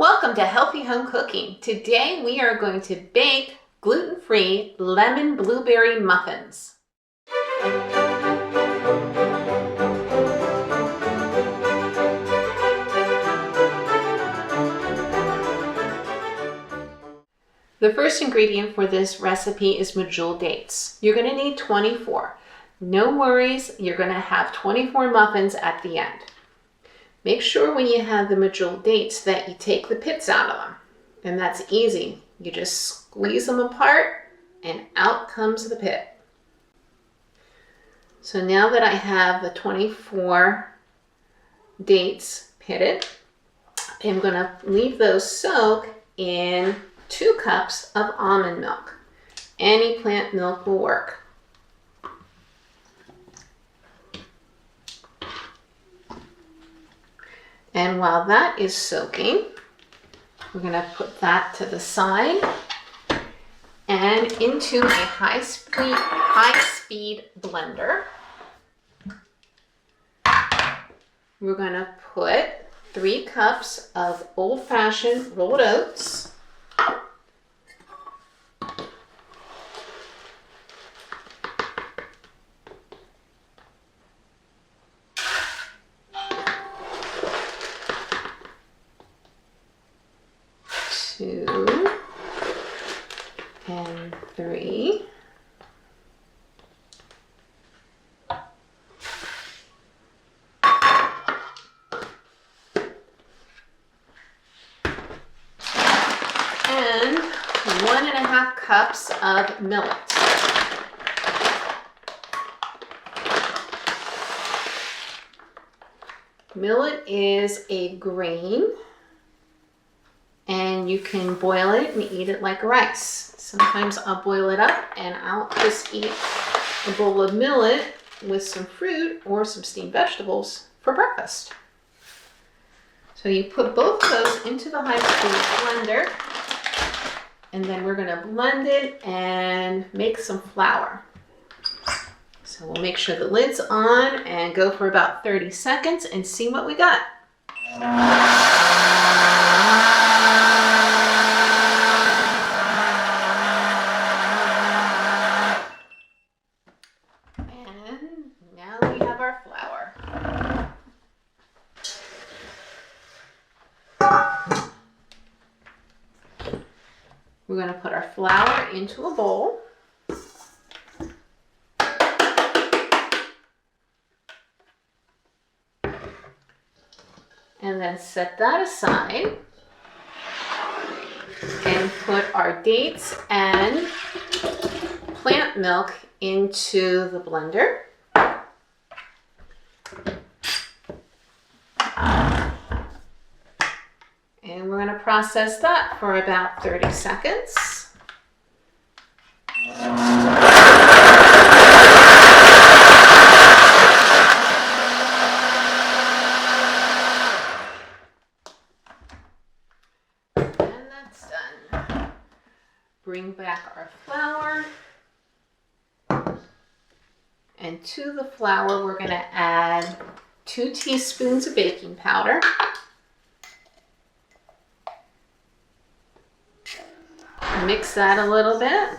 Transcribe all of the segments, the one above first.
Welcome to Healthy Home Cooking. Today we are going to bake gluten-free lemon blueberry muffins. The first ingredient for this recipe is Medjool dates. You're going to need 24. No worries, you're going to have 24 muffins at the end. Make sure when you have the Medjool dates that you take the pits out of them. And that's easy. You just squeeze them apart and out comes the pit. So now that I have the 24 dates pitted, I'm going to leave those soak in 2 cups of almond milk. Any plant milk will work. And while that is soaking, we're going to put that to the side and into a high-speed blender. We're going to put 3 cups of old-fashioned rolled oats, 2 and 3. And 1.5 cups of millet. Millet is a grain, and you can boil it and eat it like rice. Sometimes I'll boil it up and I'll just eat a bowl of millet with some fruit or some steamed vegetables for breakfast. So you put both of those into the high-speed blender, and then we're going to blend it and make some flour. So we'll make sure the lid's on and go for about 30 seconds and see what we got. We're going to put our flour into a bowl. And then set that aside and put our dates and plant milk into the blender. And we're going to process that for about 30 seconds. And that's done. Bring back our flour. And to the flour, we're going to add 2 teaspoons of baking powder. Mix that a little bit,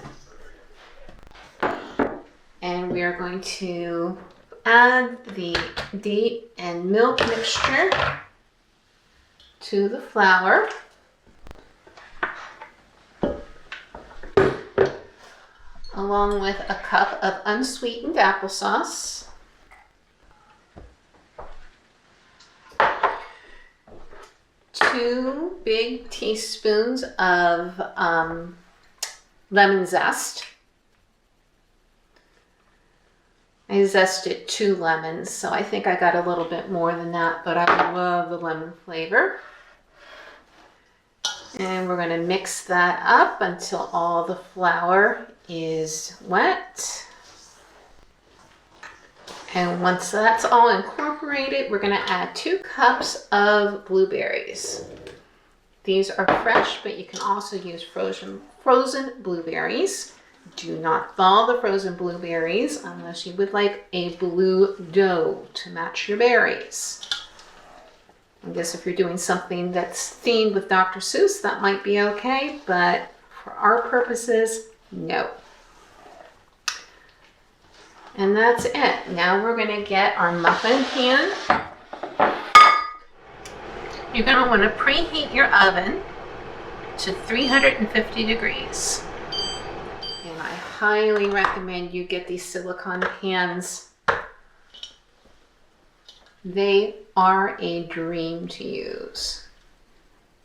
and we are going to add the date and milk mixture to the flour, along with a cup of unsweetened applesauce, 2 big teaspoons of lemon zest. I zested 2 lemons, so I think I got a little bit more than that, but I love the lemon flavor. And we're going to mix that up until all the flour is wet. And once that's all incorporated, we're going to add 2 cups of blueberries. These are fresh, but you can also use frozen blueberries. Do not thaw the frozen blueberries unless you would like a blue dough to match your berries. I guess if you're doing something that's themed with Dr. Seuss, that might be okay, but for our purposes, no. And that's it. Now we're going to get our muffin pan. You're going to want to preheat your oven to 350 degrees. And I highly recommend you get these silicone pans. They are a dream to use.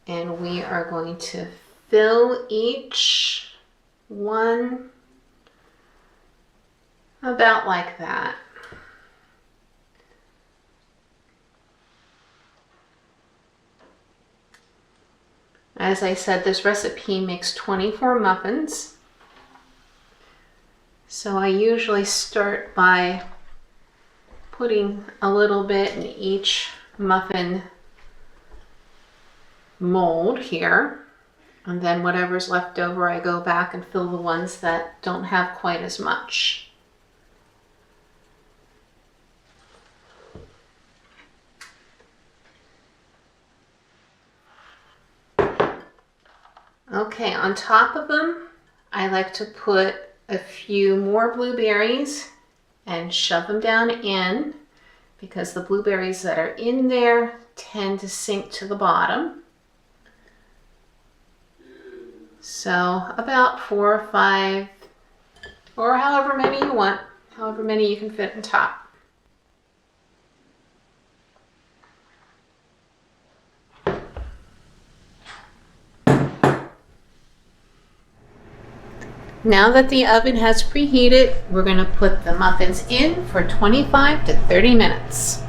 And we are going to fill each one about like that. As I said, this recipe makes 24 muffins. So I usually start by putting a little bit in each muffin mold here. And then whatever's left over, I go back and fill the ones that don't have quite as much. Okay, on top of them, I like to put a few more blueberries and shove them down in, because the blueberries that are in there tend to sink to the bottom. So about 4 or 5, or however many you want, however many you can fit on top. Now that the oven has preheated, we're going to put the muffins in for 25 to 30 minutes.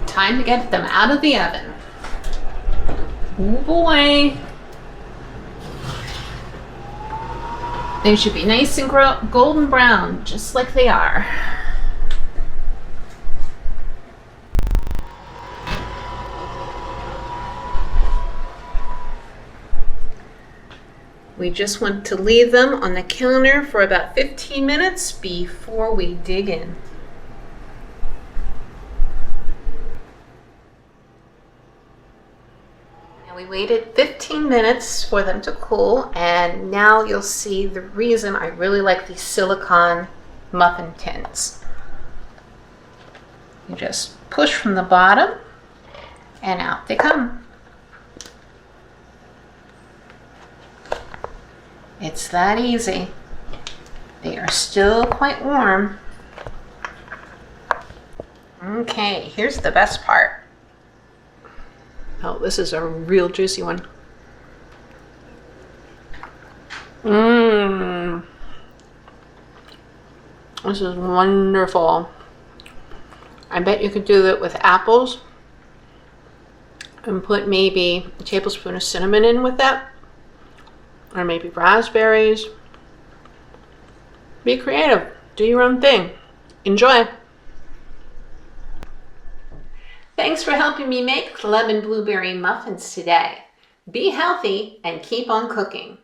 Time to get them out of the oven. Oh boy! They should be nice and golden brown, just like they are. We just want to leave them on the counter for about 15 minutes before we dig in. We waited 15 minutes for them to cool, and now you'll see the reason I really like these silicone muffin tins. You just push from the bottom and out they come. It's that easy. They are still quite warm. Okay, here's the best part. Oh, this is a real juicy one. This is wonderful. I bet you could do that with apples and put maybe a tablespoon of cinnamon in with that, or maybe raspberries. Be creative. Do your own thing. Enjoy. Thanks for helping me make lemon blueberry muffins today. Be healthy and keep on cooking.